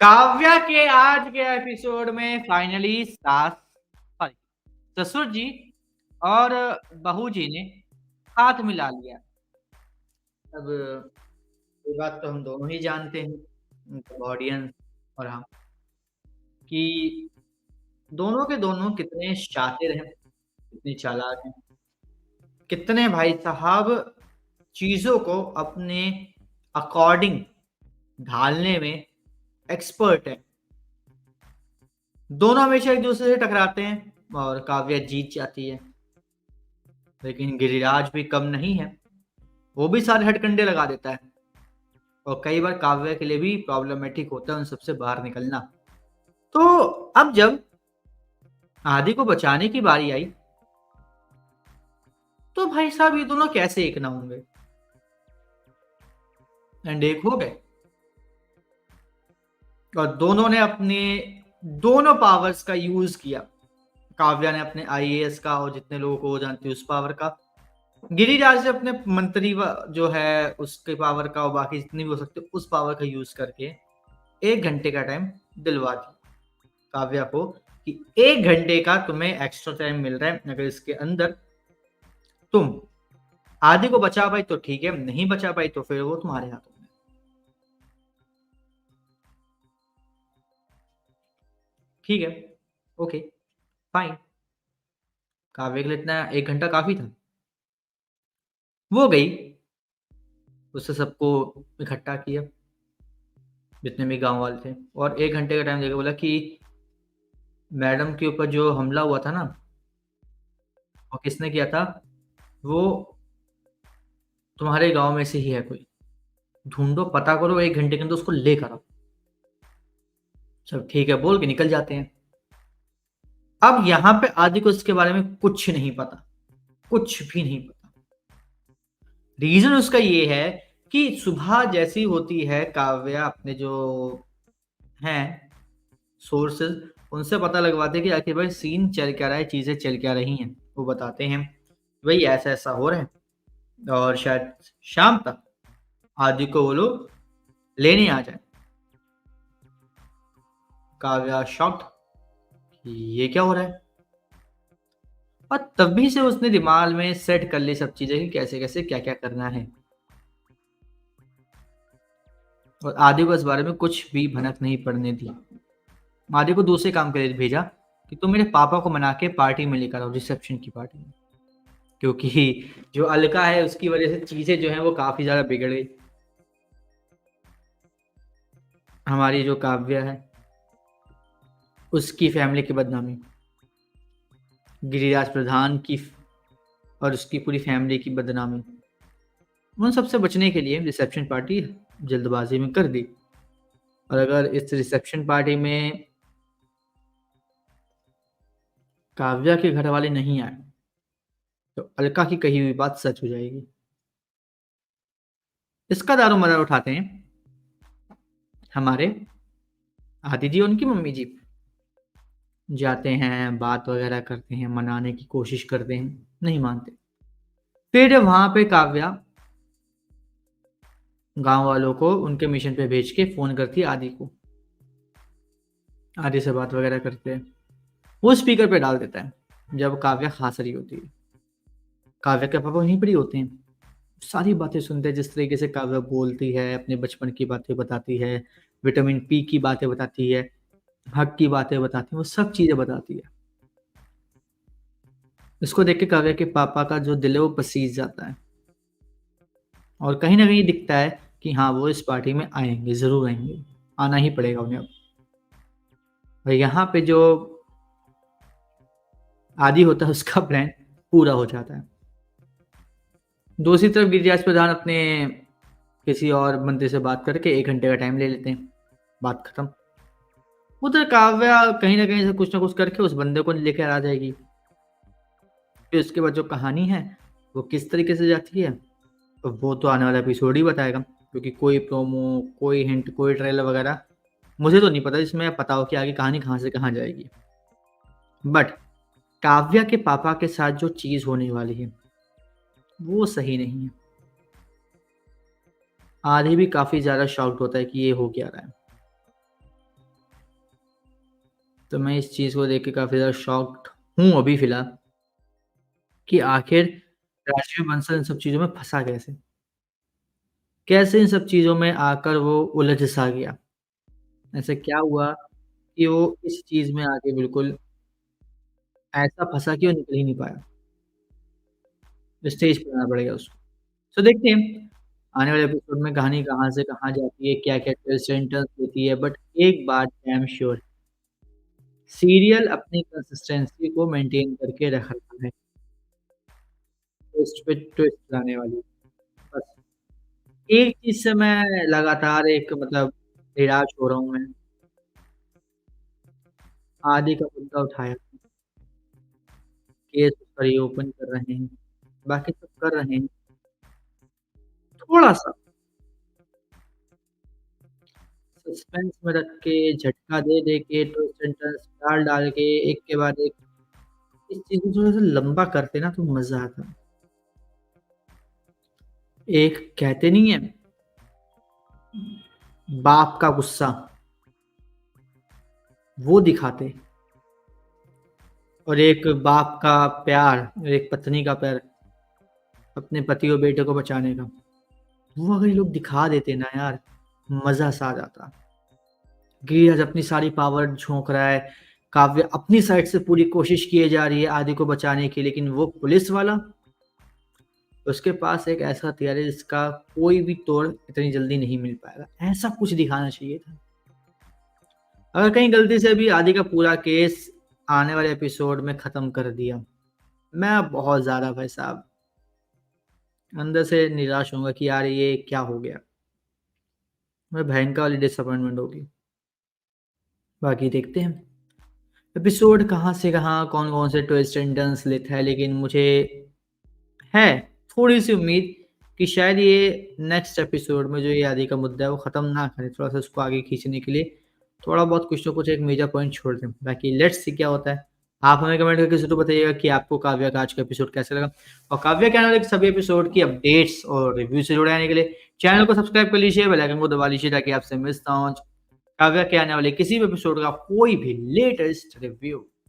काव्या के आज के एपिसोड में फाइनली सास सॉरी ससुर जी और बहू जी ने हाथ मिला लिया। अब ये बात तो हम दोनों ही जानते हैं, मतलब ऑडियंस और हम, कि दोनों के दोनों कितने शातिर हैं, कितने चालाक हैं, कितने भाई साहब चीज़ों को अपने अकॉर्डिंग ढालने में एक्सपर्ट हैं। दोनों हमेशा एक दूसरे से टकराते हैं और काव्या जीत जाती है। लेकिन गिरिराज भी कम नहीं है, वो भी सारे हथकंडे लगा देता है और कई बार काव्या के लिए भी प्रॉब्लमेटिक होता है उन सबसे बाहर निकलना। तो अब जब आदि को बचाने की बारी आई, तो भाई साहब ये दोनों कैसे एक ना होंगे, एंड एक हो गए और दोनों ने अपने दोनों पावर्स का यूज किया। काव्या ने अपने आईएएस का और जितने लोगों को वो जानती है उस पावर का, गिरिराज ने अपने मंत्री जो है उसके पावर का और बाकी जितनी भी हो सकते उस पावर का यूज करके 1 घंटे का टाइम दिलवा दिया काव्या को, कि 1 घंटे का तुम्हें एक्स्ट्रा टाइम मिल रहा है, अगर इसके अंदर तुम आदि को बचा पाई तो ठीक है, नहीं बचा पाई तो फिर वो तुम्हारे हाथों में। ठीक है, ओके, फाइन। काव्य के लिए इतना 1 घंटा काफी था। वो गई, उससे सबको इकट्ठा किया, जितने भी गांव वाले थे, और 1 घंटे का टाइम देकर बोला कि मैडम के ऊपर जो हमला हुआ था ना, वो किसने किया था, वो तुम्हारे गांव में से ही है कोई, ढूंढो, पता करो, 1 घंटे के अंदर उसको लेकर आओ। सब ठीक है बोल के निकल जाते हैं। अब यहां पे आदि को इसके बारे में कुछ नहीं पता, कुछ भी नहीं पता। रीजन उसका ये है कि सुबह जैसी होती है, काव्या अपने जो हैं सोर्सेज उनसे पता लगवाते हैं कि आखिर भाई सीन चल क्या रहा है, चीजें चल क्या रही हैं। वो बताते हैं भाई ऐसा ऐसा हो रहा है और शायद शाम तक आदि को वो लोग लेने आ जाए। काव्या शॉक्ड कि ये क्या हो रहा है, और तभी से उसने दिमाग में सेट कर ली सब चीजें कि कैसे कैसे क्या क्या करना है, और आदि को इस बारे में कुछ भी भनक नहीं पड़ने दी। आदि को दूसरे काम के लिए भेजा कि तुम मेरे पापा को मना के पार्टी में लेकर आओ, रिसेप्शन की पार्टी में, क्योंकि जो अलका है उसकी वजह से चीजें जो है वो काफी ज्यादा बिगड़ गई। हमारी जो काव्या है उसकी फैमिली की बदनामी, गिरिराज प्रधान की और उसकी पूरी फैमिली की बदनामी, उन सबसे बचने के लिए रिसेप्शन पार्टी जल्दबाजी में कर दी। और अगर इस रिसेप्शन पार्टी में काव्या के घर वाले नहीं आए तो अलका की कही हुई बात सच हो जाएगी। इसका दारोमदार उठाते हैं हमारे आदि जी, उनकी मम्मी जी, जाते हैं, बात वगैरह करते हैं, मनाने की कोशिश करते हैं, नहीं मानते। फिर वहां पे काव्या गांव वालों को उनके मिशन पे भेज के फोन करती है आदि को, आदि से बात वगैरह करते हैं। वो स्पीकर पे डाल देता है जब काव्या हंस रही होती है। काव्या के पापा वहीं पर ही होते हैं, सारी बातें सुनते हैं, जिस तरीके से काव्या बोलती है, अपने बचपन की बातें बताती है, विटामिन पी की बातें बताती है, हक की बातें बताती है, वो सब चीजें बताती है। इसको देख के काव्या के पापा का जो दिल है वो पसीज जाता है, और कहीं ना कहीं दिखता है कि हाँ वो इस पार्टी में आएंगे, जरूर आएंगे, आना ही पड़ेगा उन्हें अब। और यहाँ पे जो आदि होता है उसका प्लान पूरा हो जाता है। दूसरी तरफ गिरिराज प्रधान अपने किसी और बंदे से बात करके 1 घंटे का टाइम ले लेते हैं, बात खत्म। उधर काव्या कहीं ना कहीं से कुछ ना कुछ करके उस बंदे को लेकर आ जाएगी। फिर उसके बाद जो कहानी है वो किस तरीके से जाती है, तो वो तो आने वाला एपिसोड ही बताएगा, क्योंकि कोई प्रोमो, कोई हिंट, कोई ट्रेलर वगैरह मुझे तो नहीं पता जिसमें पता हो कि आगे कहानी कहाँ से कहाँ जाएगी। बट काव्या के पापा के साथ जो चीज होने वाली है वो सही नहीं है। आदि भी काफी ज्यादा शॉक्ड होता है कि ये हो क्या रहा है। तो मैं इस चीज़ को देख के काफ़ी ज़्यादा शॉक्ड हूँ अभी फ़िलहाल कि आखिर राजीव बंसल इन सब चीज़ों में फँसा कैसे? कैसे इन सब चीज़ों में आकर वो उलझ-सा गया? ऐसा क्या हुआ कि वो इस चीज़ में आके बिल्कुल ऐसा फँसा कि वो निकल ही नहीं पाया? स्टेज पे आना पड़ गया उसको। तो देखते हैं, आने वाले एपिसोड में कहानी कहाँ से कहाँ जाती है, क्या-क्या ट्विस्ट एंड टर्न्स लेती है, बट एक बात डैम श्योर सीरियल अपनी कंसिस्टेंसी को मेंटेन करके रख रहा है, ट्विस्ट पे ट्विस्ट लाने वाली। बस एक चीज़ से मैं लगातार एक मतलब निराश हो रहा हूँ मैं, आदि का मुद्दा उठाया, केस उसका रीओपन कर रहे हैं, बाकी सब कर रहे हैं, थोड़ा-सा सस्पेंस में रख के, झटका दे-दे के, ट्विस्ट एंड टर्न्स डाल-डाल के, एक के बाद एक इस चीज़ को थोड़ा-सा लंबा करते ना तो मज़ा आता। एक कहते नहीं है बाप का गुस्सा, वो दिखाते और एक बाप का प्यार, एक पत्नी का प्यार अपने पति और बेटे को बचाने का, वो अगर ये लोग दिखा देते ना यार, मज़ा सा आ जाता। गिरिराज अपनी सारी पावर झोंक रहा है, काव्या अपनी साइड से पूरी कोशिश किए जा रही है आदि को बचाने की, लेकिन वो पुलिस वाला, उसके पास एक ऐसा हथियार है जिसका कोई भी तोड़ इतनी जल्दी नहीं मिल पाएगा। ऐसा कुछ दिखाना चाहिए था। अगर कहीं गलती से भी आदि का पूरा केस आने वाले एपिसोड में खत्म कर दिया, मैं बहुत ज़्यादा भाई साहब अंदर से निराश होऊँगा कि यार ये क्या हो गया? मैं भयंकर वाली डिसअपॉइंटमेंट होगी। बाकी देखते हैं, एपिसोड कहाँ से कहाँ, कौन-कौन से ट्विस्ट एंड टर्न्स लेता है, लेकिन मुझे है थोड़ी-सी उम्मीद कि शायद ये नेक्स्ट एपिसोड में जो ये आदि का मुद्दा है वो ख़त्म ना करें, थोड़ा-सा उसको आगे खींचने के लिए थोड़ा बहुत कुछ ना कुछ एक मेजर पॉइंट छोड़ दें। बाकी लेट्स सी क्या होता है। आप हमें कमेंट करके ज़रूर बताइएगा कि आपको काव्या का आज का एपिसोड कैसा लगा और काव्या के आने वाले सभी एपिसोड की अपडेट्स और रिव्यू से जुड़े रहने के लिए चैनल को सब्सक्राइब कर लीजिए, बेल आइकन को दबा लीजिए ताकि आपसे मिस ना हो काव्या के आने वाले किसी भी एपिसोड का कोई भी लेटेस्ट रिव्यू।